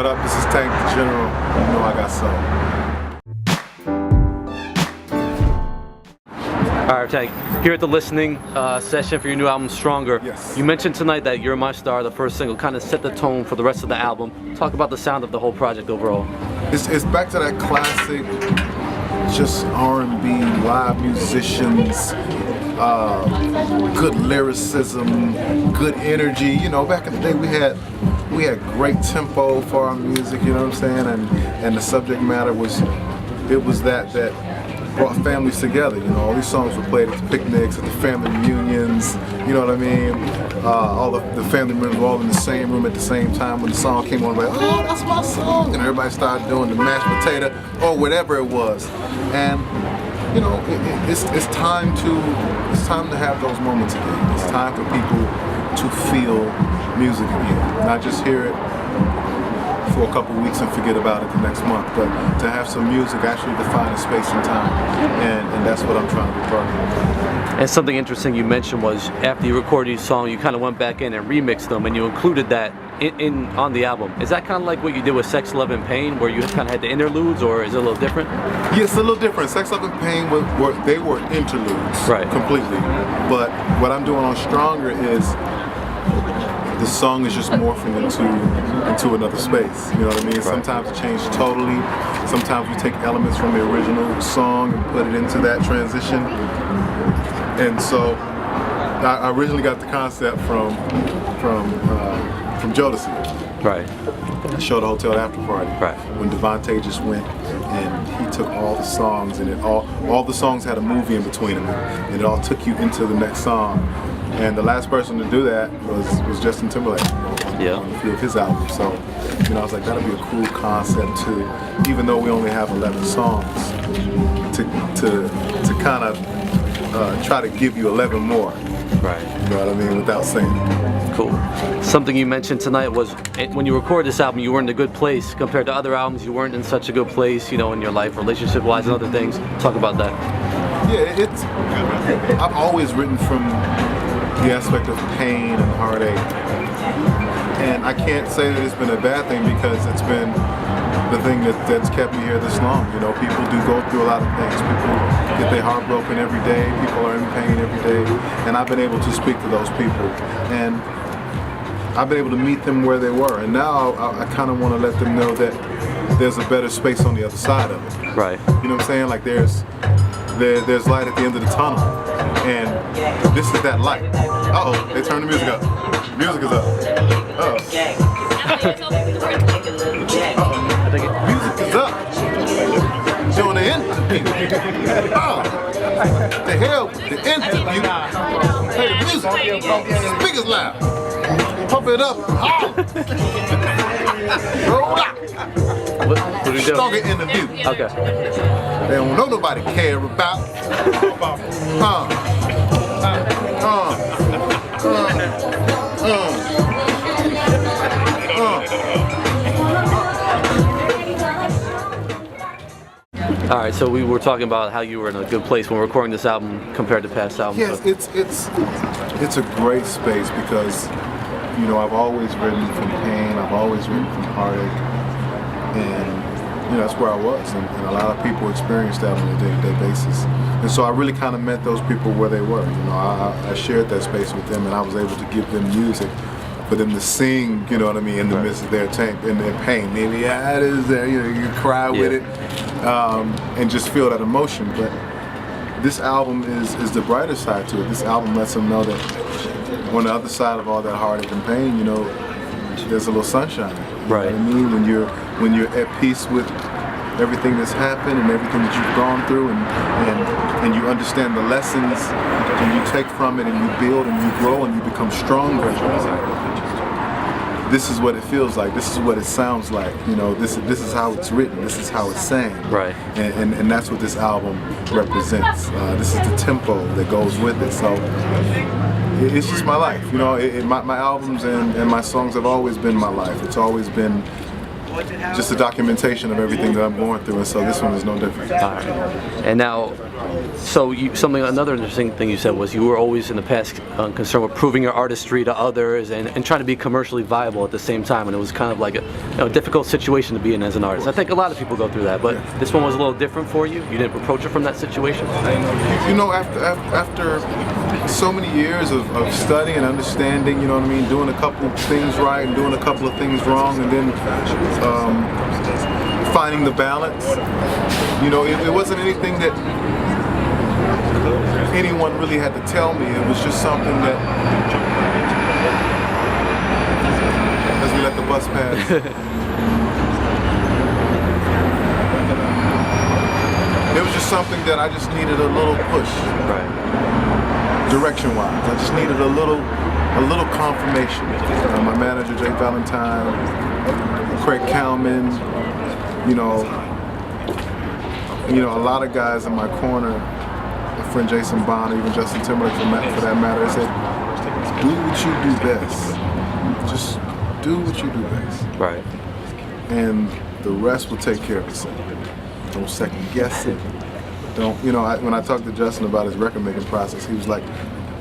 What up? This is Tank the General. You know I got soul. All right, Tank. Here at the listening session for your new album, Stronger. Yes. You mentioned tonight that You're My Star, the first single, kind of set the tone for the rest of the album. Talk about the sound of the whole project overall. It's back to that classic, just R&B, live musicians, good lyricism, good energy. You know, back in the day we had great tempo for our music. You know what I'm saying? And the subject matter was that brought families together. You know, all these songs were played at the picnics, at the family reunions. You know what I mean? All the family members were all in the same room at the same time when the song came on. Like, oh, that's my song, and everybody started doing the mashed potato or whatever it was. And you know, it's time to have those moments again. It's time for people to feel music again, not just hear it for a couple weeks and forget about it the next month, but to have some music actually define a space and time, and that's what I'm trying to be part of. And something interesting you mentioned was after you recorded each song, you kind of went back in and remixed them, and you included that on the album. Is that kind of like what you did with Sex, Love, and Pain, where you kind of had the interludes, or is it a little different? Yeah, it's a little different. Sex, Love, and Pain were interludes, right? Completely. But what I'm doing on Stronger is the song is just morphing into another space. You know what I mean? Right. Sometimes it changes totally. Sometimes we take elements from the original song and put it into that transition. And so I originally got the concept from Jodeci. Right. Show the Hotel After Party. Right. When Devontae just went and he took all the songs, and all the songs had a movie in between them, and it all took you into the next song. And the last person to do that was Justin Timberlake on a few of his albums. So, you know, I was like, that'd be a cool concept too, even though we only have 11 songs, to kind of try to give you 11 more. Right. You know what I mean? Without saying it. Cool. Something you mentioned tonight was when you recorded this album, you were in a good place compared to other albums. You weren't in such a good place, you know, in your life, relationship-wise, and other things. Talk about that. Yeah, I've always written from the aspect of pain and heartache, and I can't say that it's been a bad thing, because it's been the thing that's kept me here this long. You know, people do go through a lot of things. People get their heart broken every day. People are in pain every day, and I've been able to speak to those people, and I've been able to meet them where they were. And now I kind of want to let them know that there's a better space on the other side of it. Right. You know what I'm saying? Like there's light at the end of the tunnel, and this is that light. Uh-oh, they turned the music up. Music is up. Uh-oh. Music is up. Doing the interview. Oh, the hell, the interview. Play the music. Speakers loud. Pump it up. Oh. Roll out. What do we do? Stronger interview. Okay. They don't know nobody care about. All right, so we were talking about how you were in a good place when recording this album compared to past albums. Yes, it's a great space, because you know, I've always written from pain, I've always written from heartache, and you know, that's where I was, and a lot of people experience that on a day-to-day basis. And so I really kind of met those people where they were. You know, I shared that space with them, and I was able to give them music for them to sing, you know what I mean, in the midst of their pain. Maybe it is there, you know, you can cry with it, and just feel that emotion. But this album is the brighter side to it. This album lets them know that on the other side of all that heartache and pain, you know, there's a little sunshine. Right. You know what I mean? When you're at peace with everything that's happened and everything that you've gone through, and you understand the lessons, and you take from it, and you build and you grow and you become stronger. This is what it feels like. This is what it sounds like. You know, this is how it's written. This is how it's sang. Right. And that's what this album represents. This is the tempo that goes with it. So it's just my life. You know, my albums and my songs have always been my life. It's always been just a documentation of everything that I'm going through, and so this one is no different. All right. And now, so another interesting thing you said was you were always in the past concerned with proving your artistry to others and trying to be commercially viable at the same time, and it was kind of like a difficult situation to be in as an artist. I think a lot of people go through that, but this one was a little different for you. You didn't approach it from that situation. You know, after so many years of studying and understanding, you know what I mean, doing a couple of things right and doing a couple of things wrong, and then finding the balance. You know, it wasn't anything that anyone really had to tell me. It was just something that, as we let the bus pass, it was just something that I just needed a little push. Right. Direction-wise, I just needed a little confirmation. My manager, Jay Valentine, Craig Kalman, you know, a lot of guys in my corner, my friend Jason Bond, even Justin Timberlake for that matter, they said, do what you do best. Just do what you do best. Right. And the rest will take care of itself. Don't second guess it. Don't, you know, when I talked to Justin about his record making process, he was like,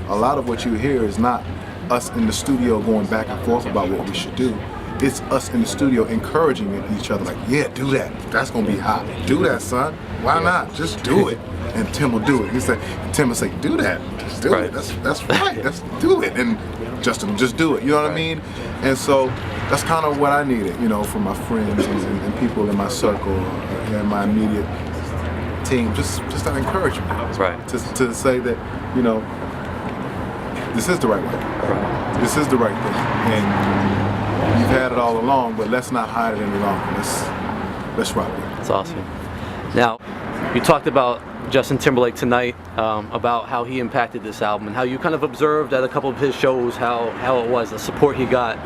a lot of what you hear is not us in the studio going back and forth about what we should do. It's us in the studio encouraging each other, like, yeah, do that. That's gonna be hot. Do that, son. Why not? Just do it. And Tim will do it. Tim will say, do that. Just do it. That's right. Let's do it. And Justin will just do it. You know what I mean? And so that's kind of what I needed, you know, from my friends and people in my circle and my immediate team. Just that encouragement. Right. To say that, you know, this is the right way. Right. This is the right thing. And you've had it all along, but let's not hide it any longer. Let's rock it. That's awesome. Now, you talked about Justin Timberlake tonight, about how he impacted this album and how you kind of observed at a couple of his shows how it was, the support he got.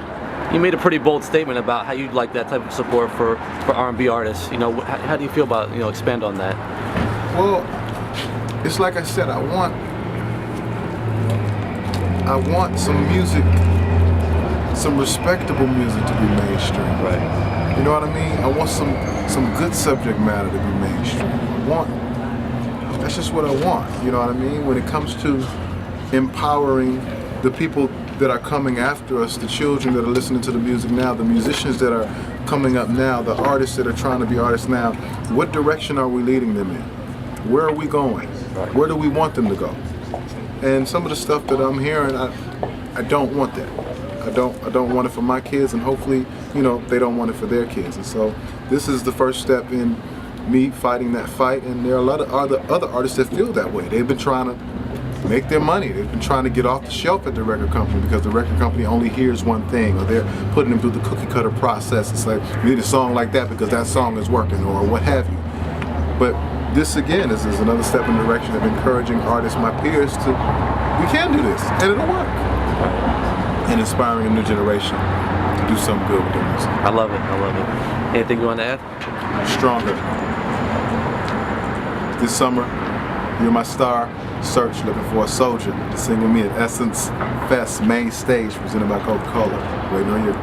You made a pretty bold statement about how you'd like that type of support for R&B artists. You know, how do you feel about, expand on that? Well, it's like I said, I want some music, some respectable music to be mainstream. Right. You know what I mean? I want some good subject matter to be mainstream. That's just what I want. You know what I mean? When it comes to empowering the people that are coming after us, the children that are listening to the music now, the musicians that are coming up now, the artists that are trying to be artists now, what direction are we leading them in? Where are we going? Right. Where do we want them to go? And some of the stuff that I'm hearing, I don't want that. I don't want it for my kids, and hopefully, they don't want it for their kids. And so this is the first step in me fighting that fight, and there are a lot of other artists that feel that way. They've been trying to make their money. They've been trying to get off the shelf at the record company because the record company only hears one thing, or they're putting them through the cookie cutter process. It's like, we need a song like that because that song is working, or what have you. But this again is another step in the direction of encouraging artists, my peers, we can do this, and it'll work. And inspiring a new generation to do something good with their music. I love it. Anything you want to add? Stronger. This summer, You're My Star, search looking for a soldier to sing with me at Essence Fest main stage presented by Coca-Cola. Waiting on you.